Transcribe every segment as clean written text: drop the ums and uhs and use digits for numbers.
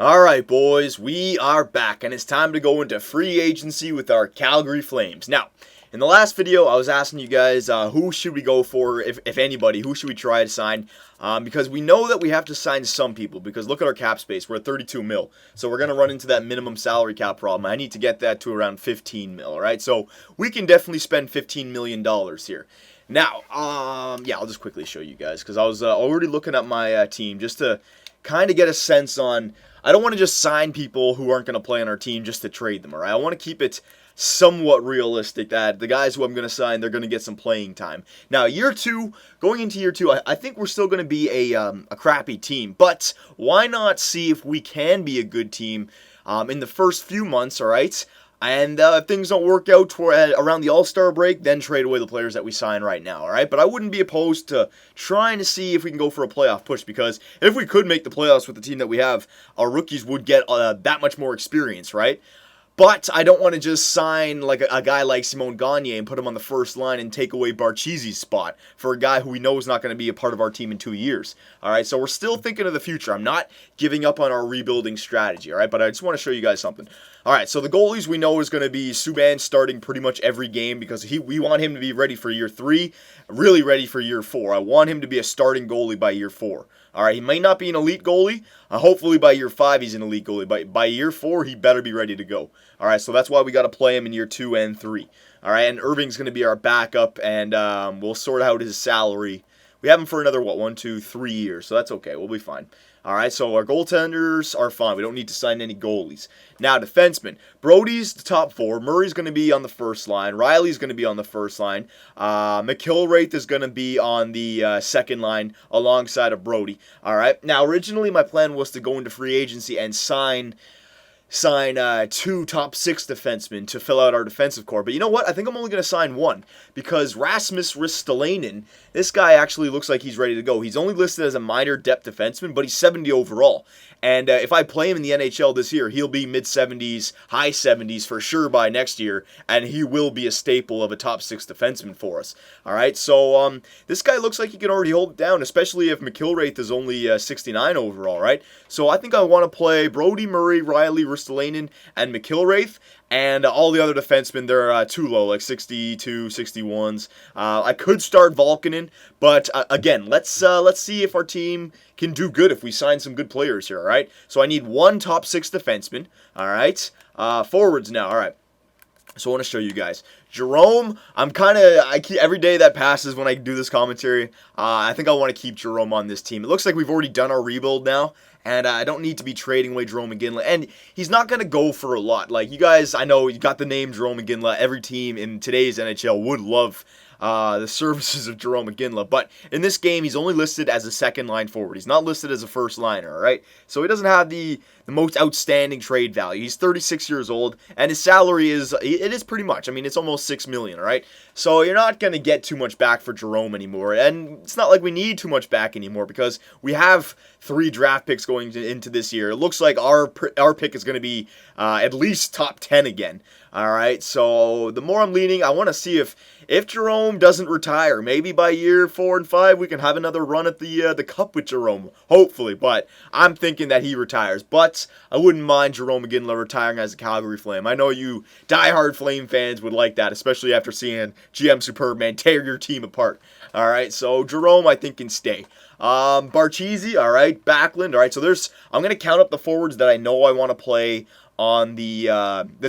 Alright boys, we are back and it's time to go into free agency with our Calgary Flames. Now, in the last video I was asking you guys who should we go for, if anybody, who should we try to sign, because we know that we have to sign some people, because look at our cap space, we're at 32 mil, so we're going to run into that minimum salary cap problem. I need to get that to around 15 mil, alright, so we can definitely spend $15 million here. Now, yeah, I'll just quickly show you guys, because I was already looking at my team just to kind of get a sense on. I don't want to just sign people who aren't going to play on our team just to trade them, alright? I want to keep it somewhat realistic that the guys who I'm going to sign, they're going to get some playing time. Now, going into year two, I think we're still going to be a crappy team, but why not see if we can be a good team in the first few months, alright? And if things don't work out around the All-Star break, then trade away the players that we sign right now, alright? But I wouldn't be opposed to trying to see if we can go for a playoff push, because if we could make the playoffs with the team that we have, our rookies would get that much more experience, right? But I don't want to just sign like a guy like Simon Gagne and put him on the first line and take away Barchizi's spot for a guy who we know is not going to be a part of our team in 2 years. Alright, so we're still thinking of the future. I'm not giving up on our rebuilding strategy, alright? But I just want to show you guys something. Alright, so the goalies we know is going to be Subban starting pretty much every game because we want him to be ready for year 3, really ready for year 4. I want him to be a starting goalie by year 4. Alright, he may not be an elite goalie. Hopefully by year 5 he's an elite goalie. But by year 4 he better be ready to go. Alright, so that's why we got to play him in year 2 and 3. Alright, and Irving's going to be our backup, and we'll sort out his salary. We have him for another, 1, 2, 3 years, so that's okay. We'll be fine. Alright, so our goaltenders are fine. We don't need to sign any goalies. Now, defensemen. Brody's the top 4. Murray's going to be on the first line. Riley's going to be on the first line. McIlwraith is going to be on the second line alongside of Brody. Alright, now originally my plan was to go into free agency and sign 2 top 6 defensemen to fill out our defensive core. But you know what? I think I'm only going to sign 1, because Rasmus Ristolainen, this guy actually looks like he's ready to go. He's only listed as a minor depth defenseman, but he's 70 overall. And if I play him in the NHL this year, he'll be mid-70s, high 70s for sure by next year, and he will be a staple of a top 6 defenseman for us. Alright, so this guy looks like he can already hold it down, especially if McIlwraith is only 69 overall, right? So I think I want to play Brody, Murray, Riley, Ristolainen, and McIlwraith. And all the other defensemen, they're too low, like 62, 61s. I could start Volkanen, but again, let's see if our team can do good if we sign some good players here, all right? So I need 1 top 6 defenseman, all right? Forwards now, all right. So I want to show you guys. Jerome, every day that passes when I do this commentary, I think I want to keep Jerome on this team. It looks like we've already done our rebuild now, and I don't need to be trading away Jerome McGinley. And he's not going to go for a lot. Like, you guys, I know you got the name Jerome McGinley. Every team in today's NHL would love the services of Jerome McGinley, but in this game he's only listed as a second line forward. He's not listed as a first liner, alright? So he doesn't have the most outstanding trade value. He's 36 years old, and his salary is pretty much, I mean, it's almost $6 million, alright? So you're not going to get too much back for Jerome anymore, and it's not like we need too much back anymore, because we have 3 draft picks going into this year. It looks like our pick is going to be at least top 10 again. Alright, so the more I'm leaning, I want to see if Jerome doesn't retire. Maybe by year 4 and 5 we can have another run at the Cup with Jerome, hopefully, but I'm thinking that he retires. But I wouldn't mind Jerome McGinley retiring as a Calgary Flame. I know you diehard Flame fans would like that, especially after seeing GM Superbman tear your team apart. Alright, so Jerome I think can stay. Barchizi, alright, Backlund, alright, so I'm going to count up the forwards that I know I want to play on the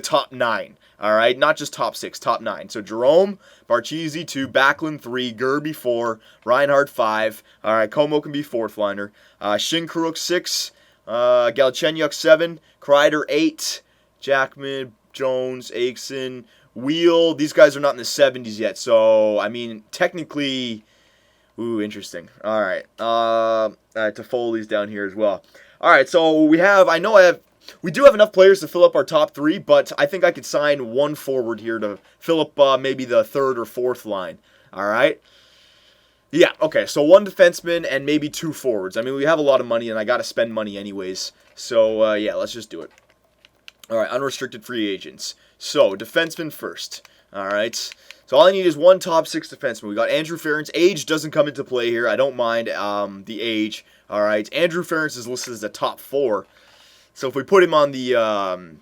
top 9. All right, not just top 6, top 9. So Jerome, Barchizi 2, Backlund 3, Gerby 4, Reinhardt 5. All right, Como can be 4th liner. Shinkaruk 6, Galchenyuk 7, Kreider 8, Jackman, Jones, Aikson, Wheel. These guys are not in the 70s yet, so I mean technically, ooh, interesting. All right, Toffoli's down here as well. All right, so we do have enough players to fill up our top 3, but I think I could sign 1 forward here to fill up maybe the 3rd or 4th line. Alright? Yeah, okay, so 1 defenseman and maybe 2 forwards. I mean, we have a lot of money, and I got to spend money anyways. So, yeah, let's just do it. Alright, unrestricted free agents. So, defenseman first. Alright? So all I need is 1 top 6 defenseman. We got Andrew Ference. Age doesn't come into play here. I don't mind the age. Alright, Andrew Ference is listed as a top 4. So if we put him on the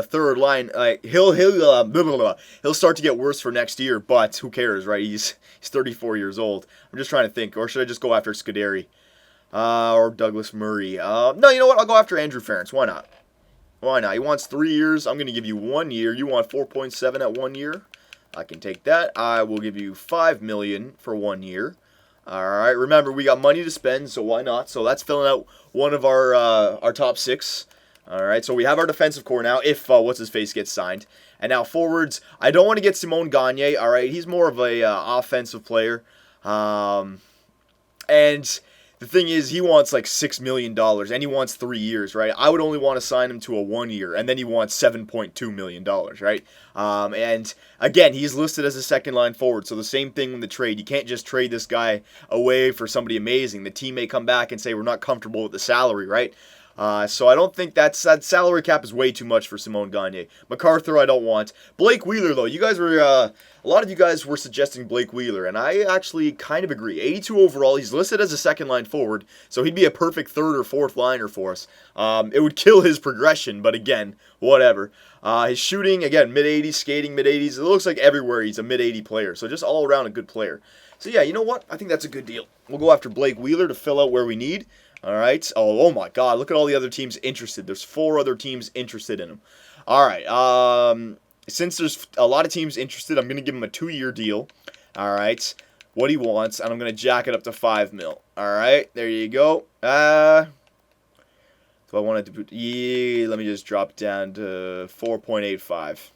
third line, he'll start to get worse for next year. But who cares, right? He's 34 years old. I'm just trying to think, or should I just go after Scuderi or Douglas Murray? No, you know what? I'll go after Andrew Ference. Why not? Why not? He wants 3 years. I'm going to give you 1 year. You want 4.7 at 1 year? I can take that. I will give you $5 million for 1 year. All right. Remember, we got money to spend, so why not? So that's filling out one of our top 6. All right. So we have our defensive core now. If what's his face gets signed, and now forwards. I don't want to get Simon Gagne. All right. He's more of a offensive player. And the thing is, he wants like $6 million, and he wants 3 years, right? I would only want to sign him to a 1 year, and then he wants $7.2 million, right? And again, he's listed as a second line forward, so the same thing with the trade. You can't just trade this guy away for somebody amazing. The team may come back and say, we're not comfortable with the salary, right? So I don't think that salary cap is way too much for Simon Gagne. MacArthur, I don't want. Blake Wheeler, though, you guys were a lot of you guys were suggesting Blake Wheeler, and I actually kind of agree. 82 overall, he's listed as a second line forward, so he'd be a perfect third or fourth liner for us. It would kill his progression, but again, whatever. His shooting, again, mid-80s, skating mid-80s. It looks like everywhere he's a mid-80 player, so just all around a good player. So yeah, you know what? I think that's a good deal. We'll go after Blake Wheeler to fill out where we need. All right. Oh my God. Look at all the other teams interested. There's 4 other teams interested in him. All right. Since there's a lot of teams interested, I'm going to give him a 2-year deal. All right. What he wants, and I'm going to jack it up to $5 million. All right. There you go. So I wanted to put, let me just drop down to 4.85.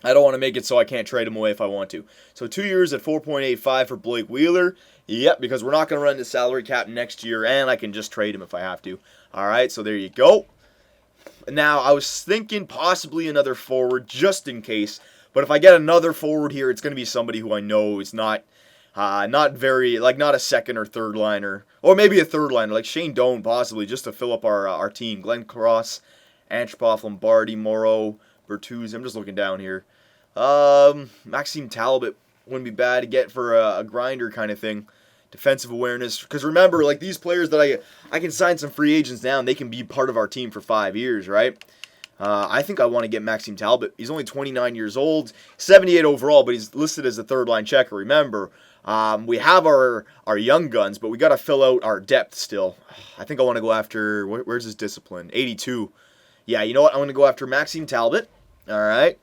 I don't want to make it so I can't trade him away if I want to. So 2 years at 4.85 for Blake Wheeler. Yep, because we're not going to run the salary cap next year, and I can just trade him if I have to. All right, so there you go. Now, I was thinking possibly another forward just in case. But if I get another forward here, it's going to be somebody who I know is not very, like not a second or third liner. Or maybe a third liner, like Shane Doan possibly, just to fill up our team. Glenn Cross, Antropov, Lombardi, Morrow, Bertuzzi. I'm just looking down here. Maxime Talbot wouldn't be bad to get for a grinder kind of thing. Defensive awareness. Because remember, like these players that I can sign some free agents now and they can be part of our team for 5 years, right? I think I want to get Maxime Talbot. He's only 29 years old, 78 overall, but he's listed as a third line checker. Remember, we have our young guns, but we got to fill out our depth still. I think I want to go after, where's his discipline? 82. Yeah, you know what? I'm going to go after Maxime Talbot. All right.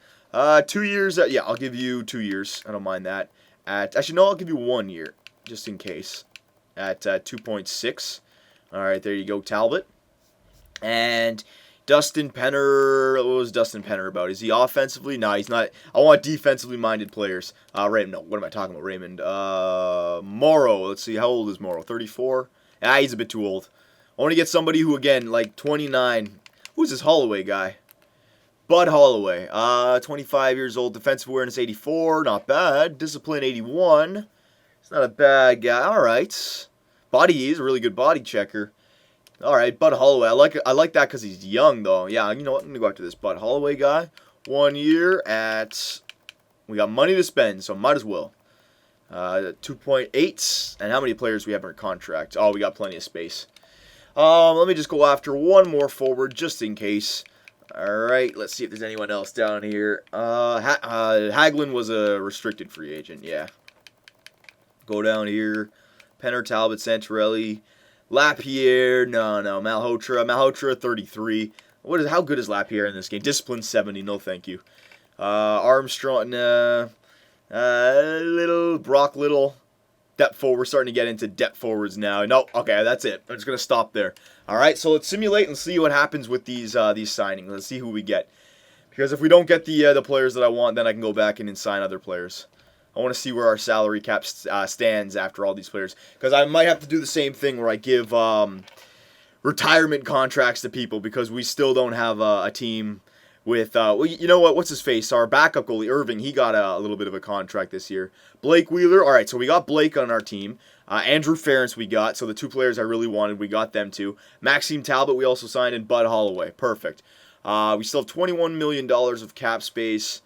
2 years. Yeah, I'll give you 2 years. I don't mind that. Actually, no, I'll give you 1 year, just in case. At 2.6. All right, there you go, Talbot. And Dustin Penner. What was Dustin Penner about? Is he offensively? No, he's not. I want defensively minded players. Raymond. No, what am I talking about? Raymond. Morrow. Let's see. How old is Morrow? 34. He's a bit too old. I want to get somebody who, again, like 29. Who's this Holloway guy? Bud Holloway, 25 years old, defensive awareness 84, not bad. Discipline 81, it's not a bad guy. All right, body, he's a really good body checker. All right, Bud Holloway, I like that because he's young though. Yeah, you know what? I'm gonna go after this Bud Holloway guy. 1 year at, we got money to spend, so might as well. 2.8, and how many players we have in our contract? Oh, we got plenty of space. Let me just go after one more forward just in case. Alright, let's see if there's anyone else down here. Hagelin was a restricted free agent, yeah. Go down here. Penner, Talbot, Santorelli. Lapierre, no. Malhotra. Malhotra, 33. How good is Lapierre in this game? Discipline, 70, no thank you. Armstrong, Brock Little. Depth forward. We're starting to get into depth forwards now. No, okay, that's it. I'm just going to stop there. All right, so let's simulate and see what happens with these signings. Let's see who we get. Because if we don't get the players that I want, then I can go back and sign other players. I want to see where our salary cap stands after all these players. Because I might have to do the same thing where I give retirement contracts to people because we still don't have a team with, you know what, what's his face? Our backup goalie, Irving, he got a little bit of a contract this year. Blake Wheeler, all right, so we got Blake on our team. Andrew Ference we got, so the 2 players I really wanted, we got them too. Maxime Talbot we also signed, and Bud Holloway, perfect. We still have $21 million of cap space.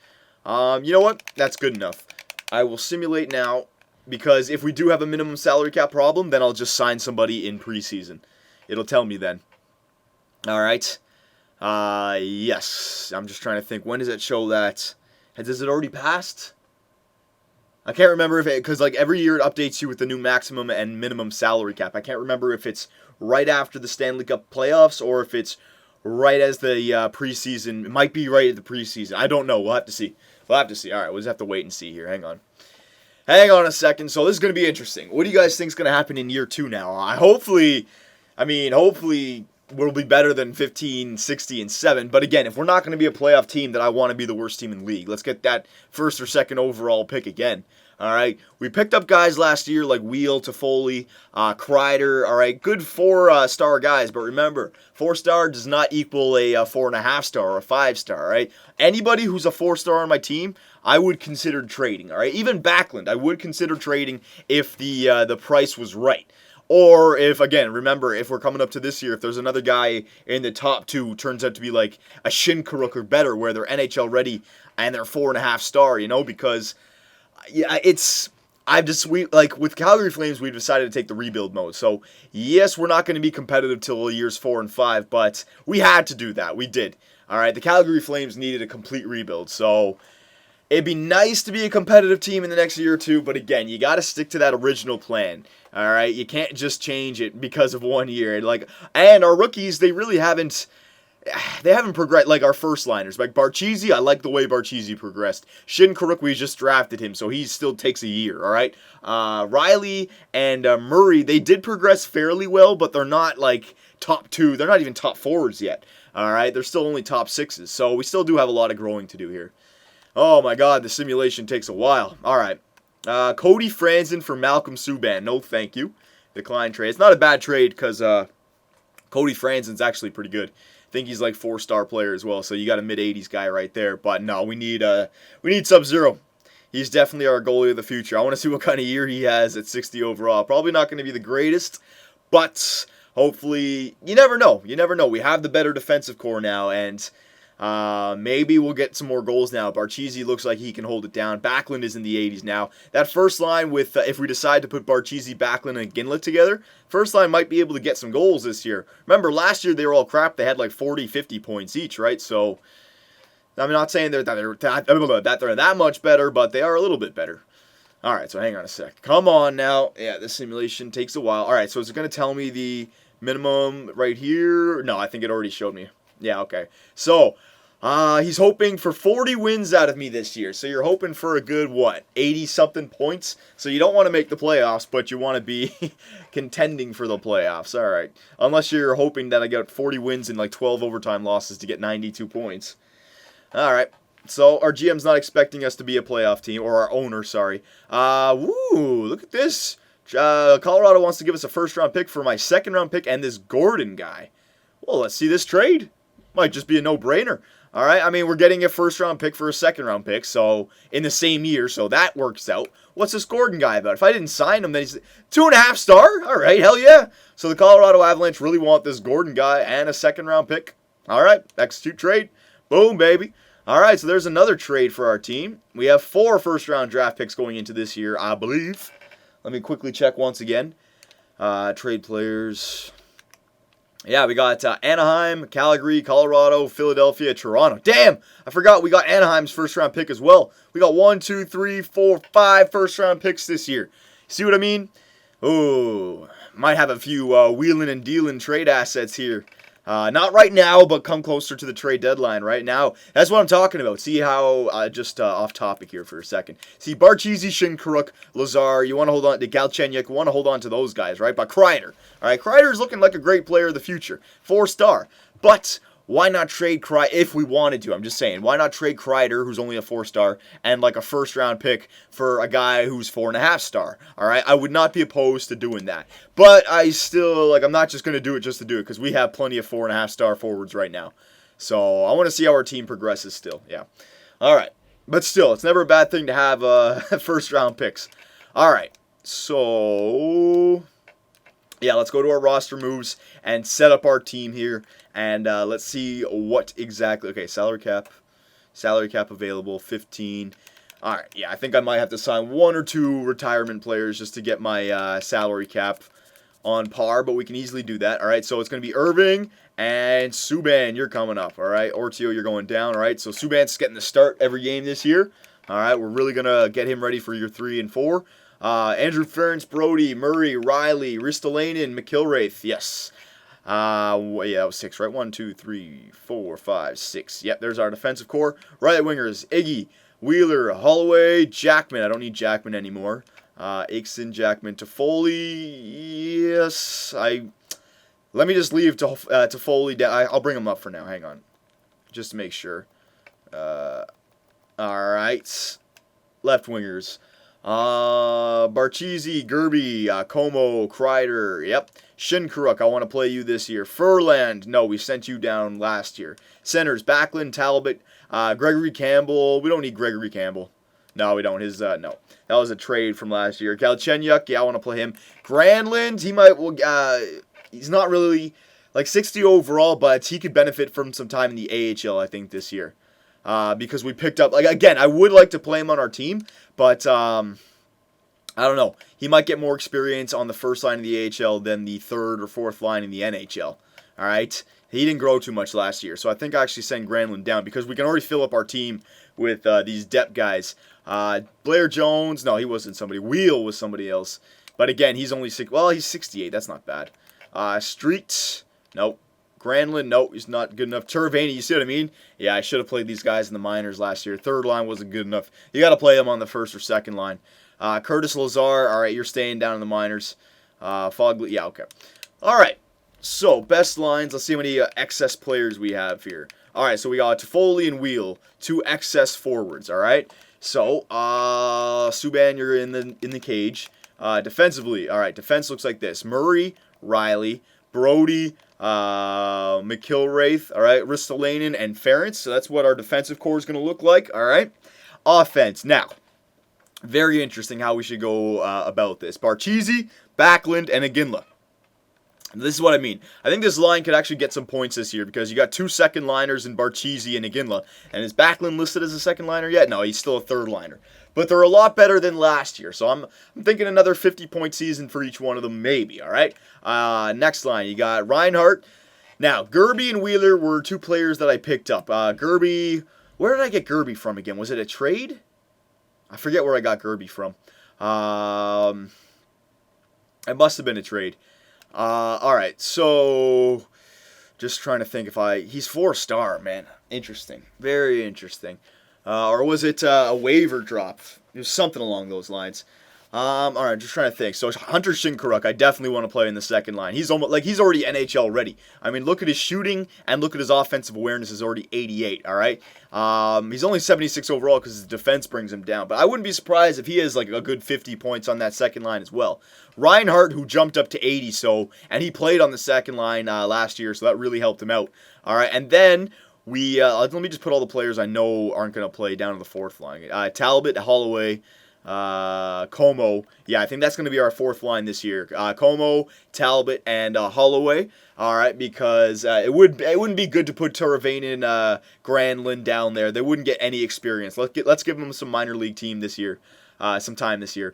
You know what, that's good enough. I will simulate now, because if we do have a minimum salary cap problem, then I'll just sign somebody in preseason. It'll tell me then. All right. Yes. I'm just trying to think. When does it show that? Has it already passed? I can't remember if it, because like every year it updates you with the new maximum and minimum salary cap. I can't remember if it's right after the Stanley Cup playoffs or if it's right as the preseason. It might be right at the preseason. I don't know. We'll have to see. We'll have to see. All right, we'll just have to wait and see here. Hang on. Hang on a second. So this is going to be interesting. What do you guys think is going to happen in year 2 now? Hopefully we'll be better than 15, 60, and 7. But again, if we're not going to be a playoff team, then I want to be the worst team in the league. Let's get that first or second overall pick again. All right, we picked up guys last year like Wheel, Toffoli, Kreider. All right, good 4-star guys. But remember, 4-star does not equal a 4.5-star or a 5-star. All right, anybody who's a 4-star on my team, I would consider trading. All right, even Backlund, I would consider trading if the price was right. Or if, again, remember, if we're coming up to this year, if there's another guy in the top 2 who turns out to be like a Shinkaruk or better, where they're NHL ready and they're 4.5-star, because yeah, with Calgary Flames, we've decided to take the rebuild mode. So yes, we're not going to be competitive till years 4 and 5, but we had to do that. We did. All right, the Calgary Flames needed a complete rebuild, so it'd be nice to be a competitive team in the next year or 2, but again, you got to stick to that original plan. All right, you can't just change it because of 1 year. And our rookies, they really haven't progressed like our first liners. Like Barchese, I like the way Barchese progressed. Shinkaruk, we just drafted him, so he still takes a year, all right? Riley and Murray, they did progress fairly well, but they're not like top 2. They're not even top 4s yet, all right? They're still only top 6s, so we still do have a lot of growing to do here. Oh my god, the simulation takes a while. All right. Cody Franzen for Malcolm Subban. No, thank you. Decline trade. It's not a bad trade because Cody Franzen's actually pretty good. I think he's like 4-star player as well, so you got a mid-80s guy right there. But no, we need Sub-Zero. He's definitely our goalie of the future. I want to see what kind of year he has at 60 overall. Probably not going to be the greatest, but hopefully, you never know. You never know. We have the better defensive core now, and maybe we'll get some more goals now. Barchese looks like he can hold it down. Backlund is in the 80s now. That first line with, if we decide to put Barchese, Backlund, and Ginlet together, first line might be able to get some goals this year. Remember, last year they were all crap. They had like 40, 50 points each, right? So, I'm not saying that they're that much better, but they are a little bit better. All right, so hang on a sec. Come on now. Yeah, this simulation takes a while. All right, so is it going to tell me the minimum right here? No, I think it already showed me. Yeah, okay. So, he's hoping for 40 wins out of me this year. So you're hoping for a good, 80-something points? So you don't want to make the playoffs, but you want to be contending for the playoffs. All right. Unless you're hoping that I get 40 wins and like 12 overtime losses to get 92 points. All right. So our GM's not expecting us to be a playoff team, or our owner, sorry. Woo, look at this. Colorado wants to give us a first-round pick for my second-round pick and this Gordon guy. Well, let's see this trade. Might just be a no-brainer. All right, I mean, we're getting a first-round pick for a second-round pick, so in the same year, so that works out. What's this Gordon guy about? If I didn't sign him, then he's 2.5-star? All right, hell yeah. So the Colorado Avalanche really want this Gordon guy and a second-round pick. All right, execute trade. Boom, baby. All right, so there's another trade for our team. We have 4 first-round draft picks going into this year, I believe. Let me quickly check once again. Trade players. Yeah, we got Anaheim, Calgary, Colorado, Philadelphia, Toronto. Damn, I forgot we got Anaheim's first-round pick as well. We got 1, 2, 3, 4, 5 first-round picks this year. See what I mean? Oh, might have a few wheeling and dealing trade assets here. Not right now, but come closer to the trade deadline right now. That's what I'm talking about. See how, just off topic here for a second. See, Barchese, Shinkaruk, Lazar, you want to hold on to Galchenyuk, you want to hold on to those guys, right? But Kreider, all right? Kreider's looking like a great player of the future. 4-star. But why not trade Kreider if we wanted to? I'm just saying, why not trade Kreider, who's only a 4-star, and like a first-round pick for a guy who's 4.5-star? All right, I would not be opposed to doing that, but I still I'm not just going to do it just to do it because we have plenty of 4.5-star forwards right now. So I want to see how our team progresses still. Yeah, all right, but still, it's never a bad thing to have first-round picks. All right, so yeah, let's go to our roster moves and set up our team here. And let's see what exactly. Okay, salary cap available, 15. All right, yeah, I think I might have to sign 1 or 2 retirement players just to get my salary cap on par, but we can easily do that. All right, so it's going to be Irving and Subban. You're coming up. All right, Ortio, you're going down. All right, so Subban's getting the start every game this year. All right, we're really going to get him ready for year 3 and 4. Andrew Ferentz, Brody, Murray, Riley, Ristolainen, McIlwraith. Yes. Yeah, that was 6, right? 1, 2, 3, 4, 5, 6. Yep, there's our defensive core. Right wingers, Iggy, Wheeler, Holloway, Jackman. I don't need Jackman anymore. Akeson, Jackman, Toffoli. Yes, let me just leave Toffoli down. I'll bring him up for now. Hang on, just to make sure. All right, left wingers. Barchisi, Gerby, Como, Kreider. Yep. Shinkaruk, I want to play you this year. Furland, no, we sent you down last year. Centers, Backlund, Talbot, Gregory Campbell. We don't need Gregory Campbell. No, we don't. No. That was a trade from last year. Galchenyuk, yeah, I want to play him. Granlund, he's not really, like, 60 overall, but he could benefit from some time in the AHL, I think, this year. Because we picked up, like, again, I would like to play him on our team, but, I don't know. He might get more experience on the first line of the AHL than the third or fourth line in the NHL. All right? He didn't grow too much last year, so I think I actually send Granlund down because we can already fill up our team with these depth guys. Blair Jones, no, he wasn't somebody. Wheel was somebody else. But again, he's only he's 68. That's not bad. Street, nope. Granlund, nope, he's not good enough. Teravaini, you see what I mean? Yeah, I should have played these guys in the minors last year. Third line wasn't good enough. You got to play them on the first or second line. Curtis Lazar, all right, you're staying down in the minors. Fogley, yeah, okay. All right, so best lines. Let's see how many excess players we have here. All right, so we got Toffoli and Wheel, 2 excess forwards, all right? So, Subban, you're in the cage. Defensively, all right, defense looks like this. Murray, Riley, Brody, McIlwraith, all right, Ristolainen, and Ferentz. So that's what our defensive core is going to look like, all right? Offense, now. Very interesting how we should go about this. Barchisi, Backlund, and Iginla. This is what I mean. I think this line could actually get some points this year because you got 2 second liners in Barchisi and Iginla. And is Backlund listed as a second liner yet? No, he's still a third liner. But they're a lot better than last year. So I'm thinking another 50-point season for each one of them, maybe. All right. Next line, you got Reinhart. Now, Gerby and Wheeler were 2 players that I picked up. Gerby, where did I get Gerby from again? Was it a trade? I forget where I got Gerby from. It must have been a trade. All right, so just trying to think he's 4-star, man. Interesting, very interesting. Or was it a waiver drop? It was something along those lines. All right, just trying to think. So Hunter Shinkaruk, I definitely want to play in the second line. He's he's already NHL ready. I mean, look at his shooting and look at his offensive awareness is already 88. All right, he's only 76 overall because his defense brings him down. But I wouldn't be surprised if he has like a good 50 points on that second line as well. Reinhart, who jumped up to 80, and he played on the second line last year, so that really helped him out. All right, and then let me just put all the players I know aren't going to play down to the fourth line. Talbot, Holloway. Como, yeah, I think that's going to be our 4th line this year. Como, Talbot, and Holloway. All right, because it wouldn't be good to put Teravainen and Granlund down there. They wouldn't get any experience. Let's give them some minor league team this year, some time this year.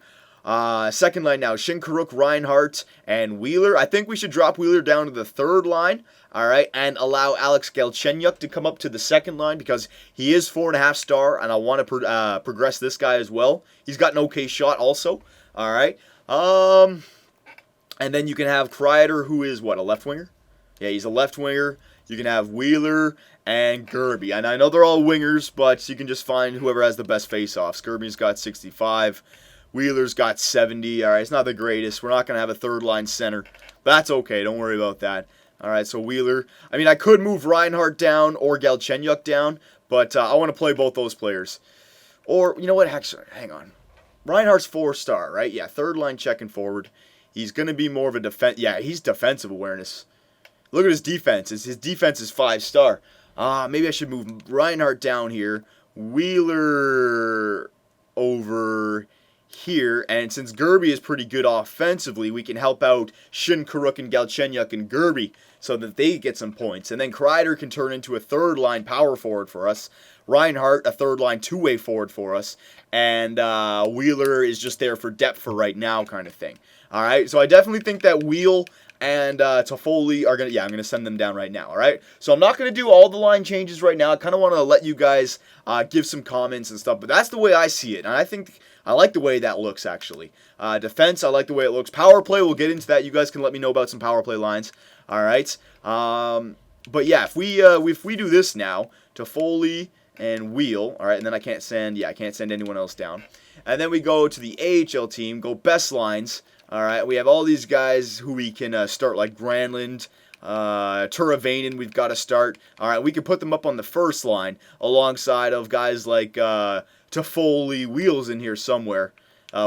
Second line now, Shinkaruk, Reinhart, and Wheeler. I think we should drop Wheeler down to the 3rd line, all right, and allow Alex Galchenyuk to come up to the 2nd line because he is 4.5-star, and I want to progress this guy as well. He's got an okay shot also, all right. And then you can have Kreider, who is, a left winger? Yeah, he's a left winger. You can have Wheeler and Gerby. And I know they're all wingers, but you can just find whoever has the best face-offs. Gerby's got 65. Wheeler's got 70. All right, it's not the greatest. We're not going to have a 3rd-line center. But that's okay. Don't worry about that. All right, so Wheeler. I mean, I could move Reinhart down or Galchenyuk down, but I want to play both those players. Or, you know what? Actually, hang on. Reinhardt's 4-star, right? Yeah, 3rd-line checking forward. He's going to be more of a defense. Yeah, he's defensive awareness. Look at his defense. His defense is 5-star. Maybe I should move Reinhardt down here. Wheeler over here, and since Gerby is pretty good offensively, we can help out Shinkaruk and Galchenyuk and Gerby so that they get some points. And then Kreider can turn into a 3rd-line power forward for us. Reinhardt, a third-line two-way forward for us. And Wheeler is just there for depth for right now kind of thing. All right, so I definitely think that Wheel and Toffoli are going to, I'm going to send them down right now, all right? So I'm not going to do all the line changes right now. I kind of want to let you guys give some comments and stuff, but that's the way I see it, and I think I like the way that looks, actually. Defense, I like the way it looks. Power play, we'll get into that. You guys can let me know about some power play lines, all right? But yeah, if we do this now, Toffoli and Wheel, all right, and then I can't send anyone else down. And then we go to the AHL team, go best lines. All right, we have all these guys who we can start, like Granlund, Turavainen we've got to start. All right, we can put them up on the first line alongside of guys like Toffoli, Wheels in here somewhere.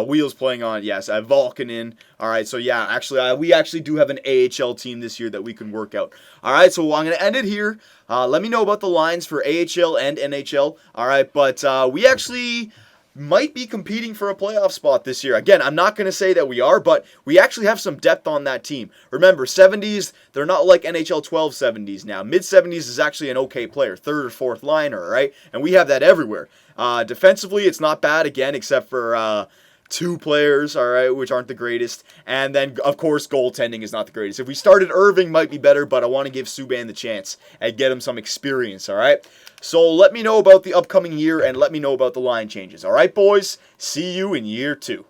Wheels playing on, yes, Volkanen. All right, so yeah, actually, we actually do have an AHL team this year that we can work out. All right, so I'm going to end it here. Let me know about the lines for AHL and NHL. All right, but we actually might be competing for a playoff spot this year. Again, I'm not going to say that we are, but we actually have some depth on that team. Remember, 70s, they're not like NHL 12 70s now. Mid-70s is actually an okay player, third or fourth liner, right? And we have that everywhere. Defensively, it's not bad, again, except for two players, all right, which aren't the greatest. And then, of course, goaltending is not the greatest. If we started Irving, might be better, but I want to give Subban the chance and get him some experience, all right? So let me know about the upcoming year and let me know about the line changes. All right, boys? See you in year 2.